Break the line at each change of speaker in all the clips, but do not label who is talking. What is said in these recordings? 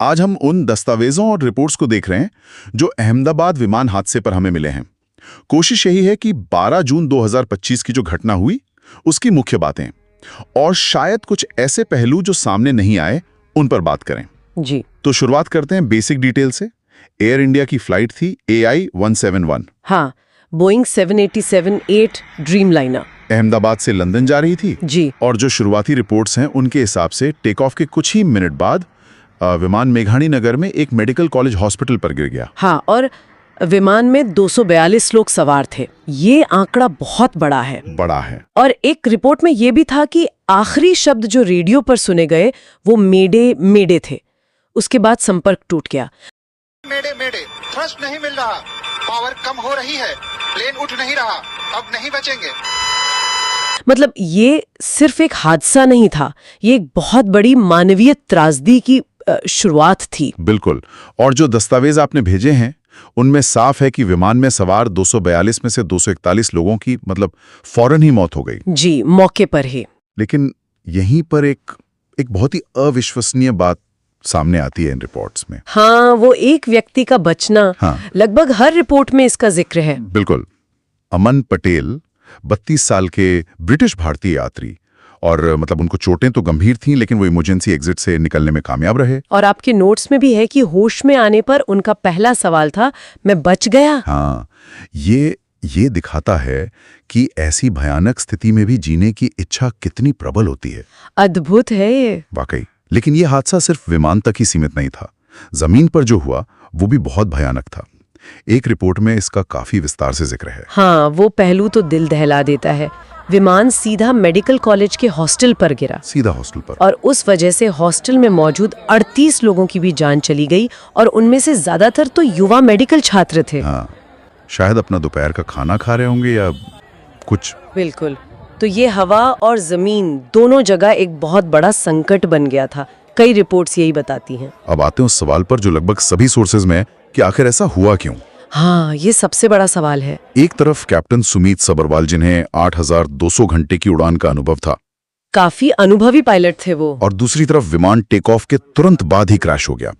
आज हम उन दस्तावेजों और रिपोर्ट्स को देख रहे हैं जो अहमदाबाद विमान हादसे पर हमें मिले हैं। कोशिश यही है कि 12 जून 2025 की जो घटना हुई उसकी मुख्य बातें और शायद कुछ ऐसे पहलू जो सामने नहीं आए उन पर बात करें।
जी
तो शुरुआत करते हैं बेसिक डिटेल से। एयर इंडिया की फ्लाइट थी AI-171।
हाँ, बोइंग 787-8 ड्रीमलाइनर
अहमदाबाद से लंदन जा रही थी
जी।
और जो शुरुआती रिपोर्ट्स हैं उनके हिसाब से टेक ऑफ के कुछ ही मिनट बाद विमान मेघानी नगर में एक मेडिकल कॉलेज हॉस्पिटल पर गिर गया।
हाँ, और विमान में 242 लोग सवार थे। ये आंकड़ा बहुत बड़ा है। और एक रिपोर्ट में ये भी था कि आखिरी शब्द जो रेडियो पर सुने गए वो मेडे मेडे थे। उसके बाद संपर्क टूट गया।
मेडे मेडे, थ्रस्ट नहीं मिल रहा, पावर कम हो रही है, प्लेन उठ नहीं रहा, अब नहीं बचेंगे।
मतलब ये सिर्फ एक हादसा नहीं था, ये एक बहुत बड़ी मानवीय त्रासदी की शुरुआत थी।
बिल्कुल। और जो दस्तावेज आपने भेजे हैं उनमें साफ है कि विमान में सवार 242 में से 241 लोगों की फौरन ही मौत हो गई।
जी, मौके पर ही।
लेकिन यहीं पर एक बहुत ही अविश्वसनीय बात सामने आती है इन रिपोर्ट्स में।
हाँ, वो एक व्यक्ति का बचना।
हाँ।
लगभग हर रिपोर्ट में इसका जिक्र है।
बिल्कुल। अमन पटेल 32 साल के ब्रिटिश भारतीय यात्री, और उनको चोटें तो गंभीर थीं लेकिन वो इमरजेंसी एग्जिट से निकलने में कामयाब रहे।
और आपके नोट्स में भी है कि होश में आने पर उनका पहला सवाल था, मैं बच गया।
हाँ, ये दिखाता है कि ऐसी भयानक स्थिति में भी जीने की इच्छा कितनी प्रबल होती है।
अद्भुत है ये।
वाकई। लेकिन ये हादसा सिर्फ विमान तक ही सीमित नहीं था। जमीन पर जो हुआ वो भी बहुत भयानक था। एक रिपोर्ट में इसका काफी विस्तार से जिक्र है।
हाँ, वो पहलू तो दिल दहला देता है। विमान सीधा मेडिकल कॉलेज के हॉस्टल पर गिरा।
सीधा हॉस्टल पर।
और उस वजह से हॉस्टल में मौजूद 38 लोगों की भी जान चली गई, और उनमें से ज्यादातर तो युवा मेडिकल छात्र थे।
हाँ, शायद अपना दोपहर का खाना खा रहे होंगे या कुछ।
बिल्कुल। तो ये हवा और जमीन दोनों जगह एक बहुत बड़ा संकट बन गया था। कई रिपोर्ट्स यही बताती हैं।
अब आते हैं उस सवाल पर जो लगभग सभी सोर्सेज में है कि आखिर ऐसा हुआ क्यों।
हाँ, ये सबसे बड़ा सवाल है।
एक तरफ कैप्टन सुमीत सबरवाल, जिन्हें 8,200 घंटे की उड़ान का अनुभव था,
काफी अनुभवी पायलट थे वो।
और दूसरी तरफ विमान टेक ऑफ के तुरंत बाद ही क्रैश हो गया।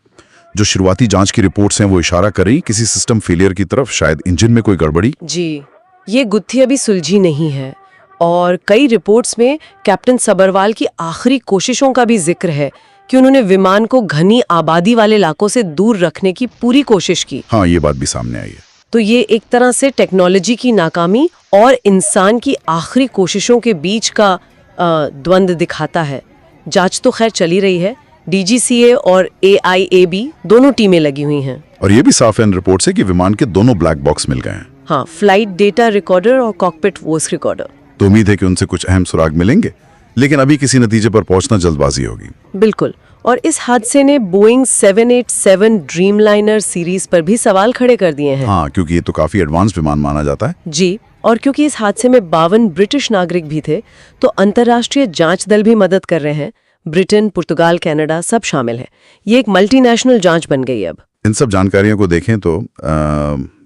जो शुरुआती जांच की रिपोर्ट्स हैं वो इशारा कर रही किसी सिस्टम फेलियर की तरफ, शायद इंजन में कोई गड़बड़ी।
जी, ये गुत्थी अभी सुलझी नहीं है। और कई रिपोर्ट्स में कैप्टन सबरवाल की आखिरी कोशिशों का भी जिक्र है कि उन्होंने विमान को घनी आबादी वाले इलाकों से दूर रखने की पूरी कोशिश की।
हाँ, ये बात भी सामने आई है।
तो ये एक तरह से टेक्नोलॉजी की नाकामी और इंसान की आखिरी कोशिशों के बीच का द्वंद्व दिखाता है। जांच तो खैर चली रही है। DGCA और AIAB दोनों टीमें लगी हुई हैं।
और ये भी साफ है इन रिपोर्ट से कि विमान के दोनों ब्लैक बॉक्स मिल गए हैं।
हाँ, फ्लाइट डेटा रिकॉर्डर और कॉकपिट वॉइस रिकॉर्डर।
तो उम्मीद है कि उनसे कुछ अहम सुराग मिलेंगे, लेकिन अभी किसी नतीजे पर पहुंचना जल्दबाजी होगी।
बिल्कुल। और इस हादसे ने बोइंग 787 ड्रीमलाइनर सीरीज पर भी सवाल खड़े कर दिए हैं।
हाँ, क्योंकि ये तो काफी एडवांस विमान माना जाता है।
जी, और क्योंकि इस हादसे में 52 ब्रिटिश नागरिक भी थे, तो अंतर्राष्ट्रीय जांच दल भी मदद कर रहे हैं। ब्रिटेन, पुर्तगाल, कनाडा सब शामिल हैं। ये एक मल्टीनेशनल जांच बन गई अब।
इन सब जानकारियों को देखें तो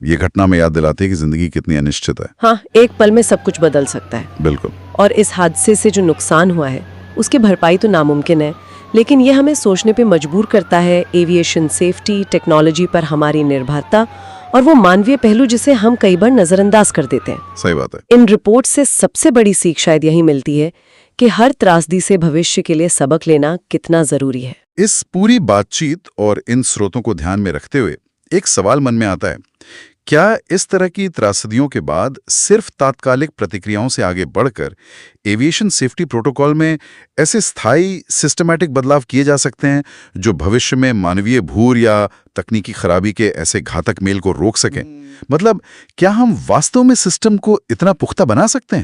ये घटना में याद दिलाती है कि जिंदगी कितनी अनिश्चित है।
हाँ, एक पल में सब कुछ बदल सकता है।
बिल्कुल।
और इस हादसे से जो नुकसान हुआ है उसकी भरपाई तो नामुमकिन है, लेकिन यह हमें सोचने पे मजबूर करता है एविएशन सेफ्टी, टेक्नोलॉजी पर हमारी निर्भरता और वो मानवीय पहलू जिसे हम कई बार नजरअंदाज कर देते हैं।
सही बात है।
इन रिपोर्ट से सबसे बड़ी सीख शायद यही मिलती है कि हर त्रासदी से भविष्य के लिए सबक लेना कितना जरूरी है।
इस पूरी बातचीत और इन स्रोतों को ध्यान में रखते हुए एक सवाल मन में आता है, क्या इस तरह की त्रासदियों के बाद सिर्फ तात्कालिक प्रतिक्रियाओं से आगे बढ़कर एविएशन सेफ्टी प्रोटोकॉल में ऐसे स्थायी सिस्टमैटिक बदलाव किए जा सकते हैं जो भविष्य में मानवीय भूल या तकनीकी खराबी के ऐसे घातक मेल को रोक सकें? क्या हम वास्तव में सिस्टम को इतना पुख्ता बना सकते हैं?